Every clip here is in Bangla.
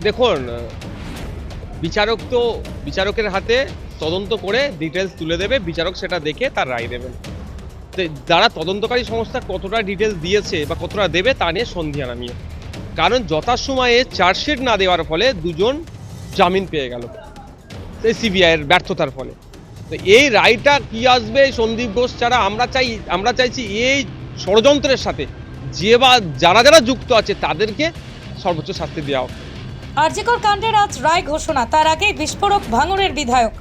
দেখুন, বিচারকের হাতে তদন্ত করে ডিটেলস তুলে দেবে, বিচারক সেটা দেখে তার রায় দেবেন। তো যারা তদন্তকারী সংস্থা কতটা ডিটেলস দিয়েছে বা কতটা দেবে তা নিয়ে সন্দেহ নামিয়ে, কারণ যথাসময়ে চার্জশিট না দেওয়ার ফলে দুজন জামিন পেয়ে গেল সেই সিবিআইয়ের ব্যর্থতার ফলে। তো এই রায়টা কি আসবে সন্দীপ ঘোষ ছাড়া আমরা চাইছি এই ষড়যন্ত্রের সাথে যারা যুক্ত আছে তাদেরকে সর্বোচ্চ শাস্তি দেওয়া হোক। আরজিকর কাণ্ডের আজ রায় ঘোষণা, তার আগেই বিস্ফোরক ভাঙড়ের বিধায়ক।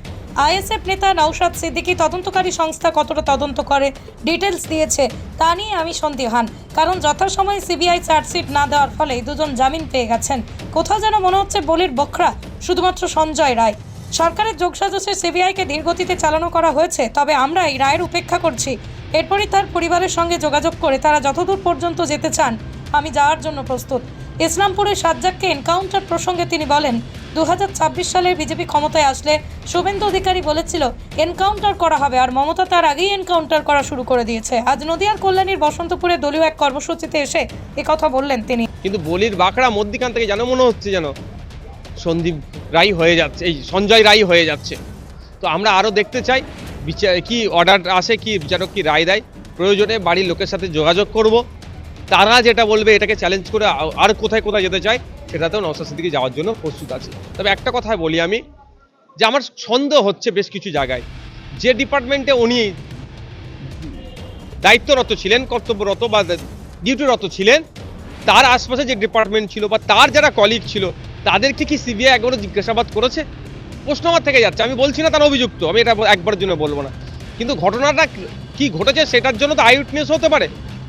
আইএসএফ নেতা নওশাদ সিদ্দিকী তদন্তকারী সংস্থা কতটা তদন্ত করে ডিটেলস দিয়েছে তা নিয়ে আমি সন্দিহান, কারণ যথাসময়ে সিবিআই চার্জশিট না দেওয়ার ফলে দুজন জামিন পেয়ে গেছেন। কোথাও যেন মনে হচ্ছে বলির বখরা শুধুমাত্র সঞ্জয় রায়। সরকারের যোগসাজশে সিবিআইকে ধীরগতিতে চালানো করা হয়েছে, তবে আমরা এই রায়ের উপেক্ষা করছি। এরপরই তার পরিবারের সঙ্গে যোগাযোগ করে তারা যতদূর পর্যন্ত যেতে চান আমি যাওয়ার জন্য প্রস্তুত। ইসলামপুরের সাজ্জাককে এনকাউন্টার প্রসঙ্গে তিনি বলেন, 2026 সালে বিজেপি ক্ষমতায় আসলে শুভেন্দু অধিকারী বলেছিল এনকাউন্টার করা হবে, আর মমতা তার আগেই এনকাউন্টার করা শুরু করে দিয়েছে। আজ নদিয়ার কল্যাণীর বসন্তপুরে দলীয় এক কর্মসূচিতে এসে একথা বললেন তিনি। কিন্তু বলির বাঁকড়া মধ্যিখান থেকে যেন মনে হচ্ছে যেন সন্দীপ রায় হয়ে যাচ্ছে, এই সঞ্জয় রায় হয়ে যাচ্ছে। তো আমরা আরও দেখতে চাই কি অর্ডার আসে, কি বিচারক কি রায় দেয়। প্রয়োজনে বাড়ির লোকের সাথে যোগাযোগ করব, তারা যেটা বলবে এটাকে চ্যালেঞ্জ করে আর কোথায় যেতে চায় সেটাতেও নওশাদ সিদ্দিকী যাওয়ার জন্য প্রস্তুত আছে। তবে একটা কথাই বলি আমি, যে আমার সন্দেহ হচ্ছে বেশ কিছু জায়গায় যে ডিপার্টমেন্টে উনি দায়িত্বরত ছিলেন, কর্তব্যরত বা ডিউটিরত ছিলেন, তার আশপাশে যে ডিপার্টমেন্ট ছিল বা তার যারা কলিগ ছিল তাদেরকে কি সিবিআই একবারও জিজ্ঞাসাবাদ করেছে? প্রশ্ন আমার থেকে যাচ্ছে। আমি বলছি না তারা অভিযুক্ত, আমি এটা একবারের জন্য বলবো না, কিন্তু ঘটনাটা কি ঘটেছে সেটার জন্য তো আই উইটনেস হতে পারে।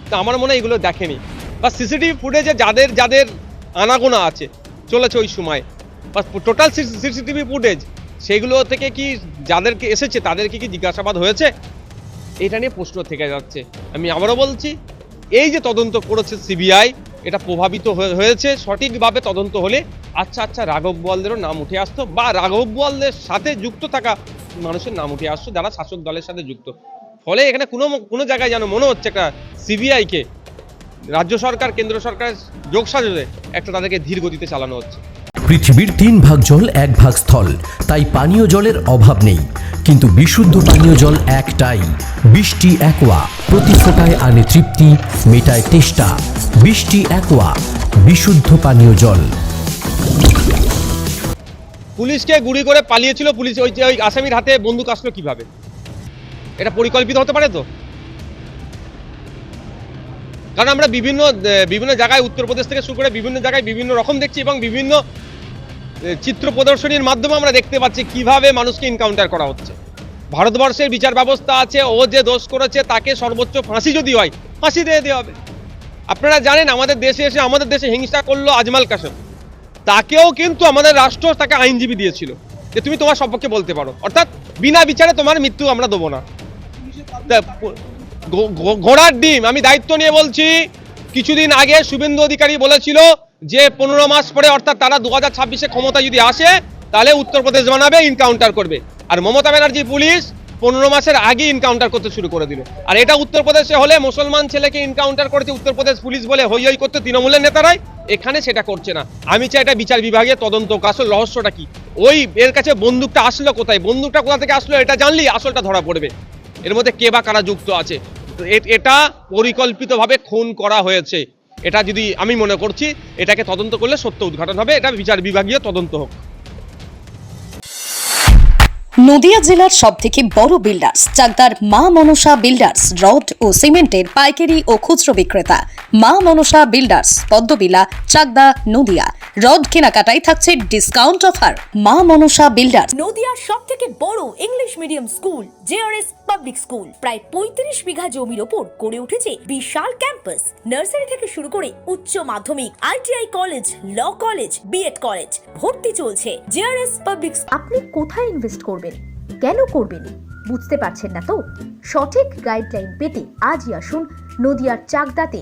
তো আমার মনে হয় এগুলো দেখেনি, বা সিসিটিভি ফুটেজে যাদের আনাগোনা আছে চলেছে ওই সময়, বা টোটাল সিসিটিভি ফুটেজ সেগুলো থেকে কি যাদেরকে এসেছে তাদেরকে কি জিজ্ঞাসাবাদ হয়েছে, এটা নিয়ে প্রশ্ন থেকে যাচ্ছে। আমি আবারও বলছি, এই যে তদন্ত করেছে সিবিআই, এটা প্রভাবিত হয়েছে। সঠিকভাবে তদন্ত হলে আচ্ছা রাঘব বোয়ালদেরও নাম উঠে আসতো, বা রাঘব বোয়ালদের সাথে যুক্ত থাকা মানুষের নাম উঠে আসতো যারা শাসক দলের সাথে যুক্ত। ফলে এখানে কোনো জায়গায় যেন মনে হচ্ছে একটা সিবিআইকে রাজ্য সরকার কেন্দ্র সরকারের যোগসাজশে একটা তাদেরকে ধীর গতিতে চালানো হচ্ছে। পৃথিবীর 3 ভাগ জল 1 ভাগ স্থল, তাই পানীয় জলের অভাব নেই, কিন্তু বিশুদ্ধ পানীয় জল একটাই, বৃষ্টি অ্যাকোয়া। প্রতি ফোঁটায় আনে তৃপ্তি, মেটায় তেষ্টা। বৃষ্টি অ্যাকোয়া, বিশুদ্ধ পানীয় জল। পুলিশকে গুলি করে পালিয়েছিল, পুলিশ ওই আসামির হাতে বন্দুক আসলো কিভাবে? এটা পরিকল্পিত হতে পারে তো? কারণ আমরা বিভিন্ন জায়গায় উত্তরপ্রদেশ থেকে শুরু করে বিভিন্ন জায়গায় বিভিন্ন রকম দেখছি, এবং বিভিন্ন চিত্র প্রদর্শনীর মাধ্যমে আমরা দেখতে পাচ্ছি কিভাবে মানুষকে এনকাউন্টার করা হচ্ছে। ভারতবর্ষের বিচার ব্যবস্থা আছে, ও যে দোষ করেছে তাকে সর্বোচ্চ ফাঁসি যদি হয় ফাঁসি দিয়ে দেওয়া হবে। আপনারা জানেন আমাদের দেশে হিংসা করলো আজমাল কাসেম, তাকেও কিন্তু আমাদের রাষ্ট্র তাকে আইনজীবী দিয়েছিল যে তুমি তোমার সপক্ষে বলতে পারো, অর্থাৎ বিনা বিচারে তোমার মৃত্যু আমরা দেবো না। ঘোড়ার ডিম, আমি দায়িত্ব নিয়ে বলছি, কিছুদিন আগে শুভেন্দু অধিকারী বলেছিল যে 15 মাস পরে, অর্থাৎ তারা 2026-এ ক্ষমতা যদি আসে তাহলে উত্তরপ্রদেশ বানাবে, এনকাউন্টার করবে। আর মমতা ব্যানার্জি পুলিশ 15 মাসের আগে এনকাউন্টার করতে শুরু করে দিল। আর এটা উত্তরপ্রদেশে হলে মুসলমান ছেলেকে এনকাউন্টার করেছে উত্তরপ্রদেশ পুলিশ বলে হই হই করতে তৃণমূলের নেতারাই, এখানে সেটা করছে না। আমি চাই এটা বিচার বিভাগে তদন্ত, আসল রহস্যটা কি, ওই এর কাছে বন্দুকটা আসলো কোথায়, বন্দুকটা কোথা থেকে আসলো এটা জানলেই আসলটা ধরা পড়বে, এর মধ্যে কে বা কারা যুক্ত আছে। এটা পরিকল্পিতভাবে খুন করা হয়েছে, এটা যদি আমি মনে করছি এটাকে তদন্ত করলে সত্য উদ্ঘাটন হবে, এটা বিচার বিভাগীয় তদন্ত হোক। নদিয়া জেলার সবথেকে বড় বিল্ডার্স চাকদার মা মনসা বিল্ডার্স, রড ও সিমেন্টের পাইকারি ও খুচরো বিক্রেতা। মা মনসা বিল্ডার্স, পদ্মবিলা, চাকদা, নদিয়া। রড কেনাকাটায় থাকছে ডিসকাউন্ট অফার। মা মনসা বিল্ডার্স। নদিয়ার সবথেকে বড় English medium school JRS public school, প্রায় 35 বিঘা জমির ওপর গড়ে উঠেছে বিশাল ক্যাম্পাস। নার্সারি থেকে শুরু করে উচ্চ মাধ্যমিক, ITI college, law college, BEd college, ভর্তি চলছে। JRS public. আপনি কোথায় ইনভেস্ট করবেন, কেন করবেন বুঝতে পারছেন না তো? সঠিক গাইডলাইন পেতে আজই আসুন নদিয়ার চাকদাতে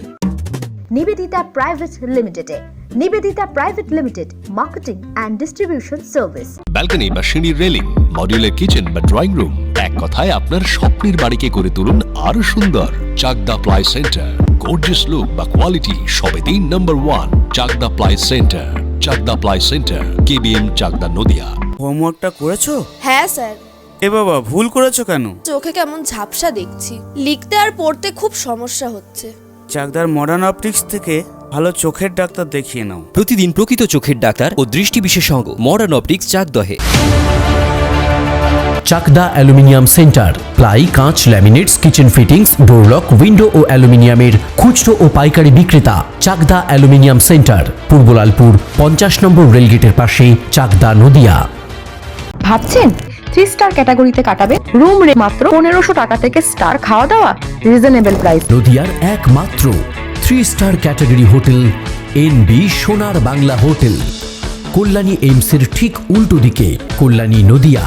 নিবেদিতা প্রাইভেট লিমিটেডে। Nivedita private limited, marketing and distribution service. Balcony বা সিঁড়ির রেলিং, মডিউলার কিচেন বা ড্রয়িং রুম, এক কথায় আপনার স্বপ্নের বাড়িকে করে তুলুন আরো সুন্দর। Chakda ply centre, gorgeous look বা কোয়ালিটি সবেতেই number 1। Chakda ply centre, Chakda ply centre, KBM Chakda Nadia. হোমওয়ার্কটা করেছো? হ্যাঁ স্যার, এ বাবা, ভুল করেছো কেন? চোখে কেমন ঝাপসা দেখছি, লিখতে আর পড়তে খুব সমস্যা হচ্ছে। চাকদার মডার্ন অপটিক্স থেকে ভালো চোখের ডাক্তার দেখিয়ে নাও। প্রতিদিন প্রকৃত চোখের ডাক্তার ও দৃষ্টি বিশেষজ্ঞ মডার্ন অপটিক্স চাকদহে। চাকদা অ্যালুমিনিয়াম সেন্টার, প্লাই, কাঁচ, laminates, kitchen fittings, door lock, window ও অ্যালুমিনিয়ামের খুচরো ও পাইকারি বিক্রেতা। চাকদা অ্যালুমিনিয়াম সেন্টার, পূর্ব লালপুর 50 নম্বর রেলগেটের পাশে, চাকদা নদিয়া। ভাবছেন 3 স্টার ক্যাটাগরিতে কাটাবেন? রুম রে মাত্র 1500 টাকা থেকে স্টার, খাওয়া দাওয়া রিজনেবল প্রাইস। নদিয়ার একমাত্র 3 স্টার ক্যাটাগরি হোটেল এনবি সোনার বাংলা হোটেল, কল্যাণী এইমসের ঠিক উল্টো দিকে, কল্যাণী নদিয়া।